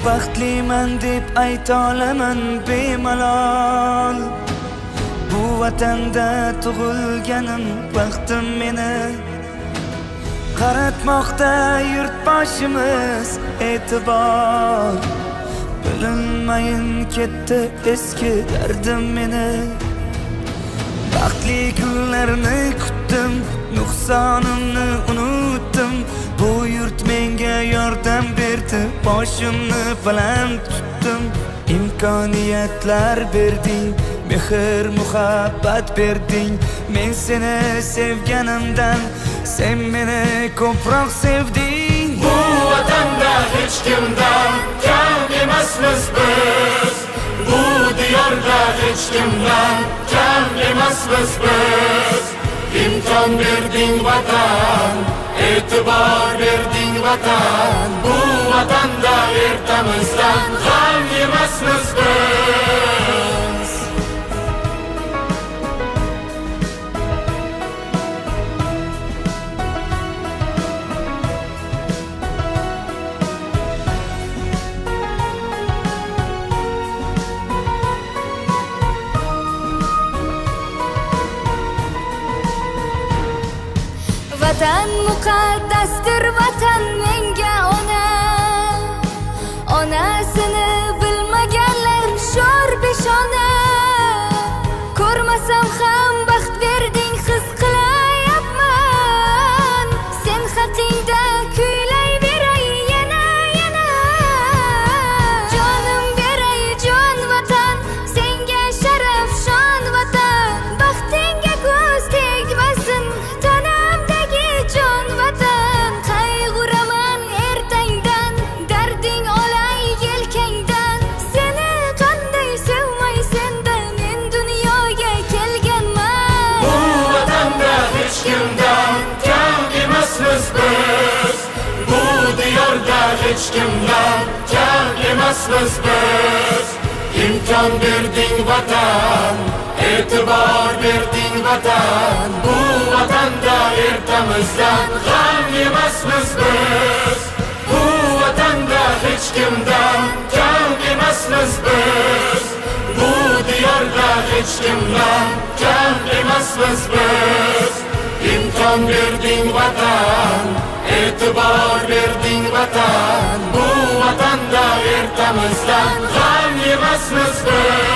Baxtliman deb ayta olaman bemalol. Bu vatanda tug'ilganim baxtim meni qaratmoqda yurtboshimiz e'tibor. Bilinmayin ketdi eski dardim meni. Baxtli kunlarni kutdim, nuqsonimni unutdim. Bu yurt menga yordam berdi, boshimni baland tutdim. İmkoniyatlar berding, mehr muhabbat berding. Men seni sevganimdan sen meni ko'proq sevding. Bu vatanda hech kimdan kam emasmiz biz. Bu diyorda hech kimdan kam emasmiz biz. İmkon berding vatan, e'tibor berding vatan. Bu vatanda ertamizdan g'am emasmiz biz. Vatan muqaddasdir, vatan menga ona. Onasini bilmaganlar sho'r beshona. Ko'rmasam ham baxt berding, his qilayapman. Sen haqingda kuylayveray yana yana. Jonim beray jon vatan, senga sharaf shon vatan. Baxtingga ko'z tegmasin tanamdagi jon vatan. Qayg'uraman ertangdan, darding olay yelkangdan. Seni qanday sevmay senda men dunyoga kelganman. Bu vatanda hech kimdan kam emasmiz biz. Bu diyorda hech kimdan kam emasmiz biz. İmkon berding vatan, e'tibor berding vatan. Bu vatanda ertamizdan g'am emasmiz biz. Bu vatanda hech kimdan kam emasmiz biz. Bu diyorda hech kimdan kam emasmiz biz. İmkon berding vatan, e'tibor berding vatan. Bu vatanda ertamizdan g'am emasmiz biz.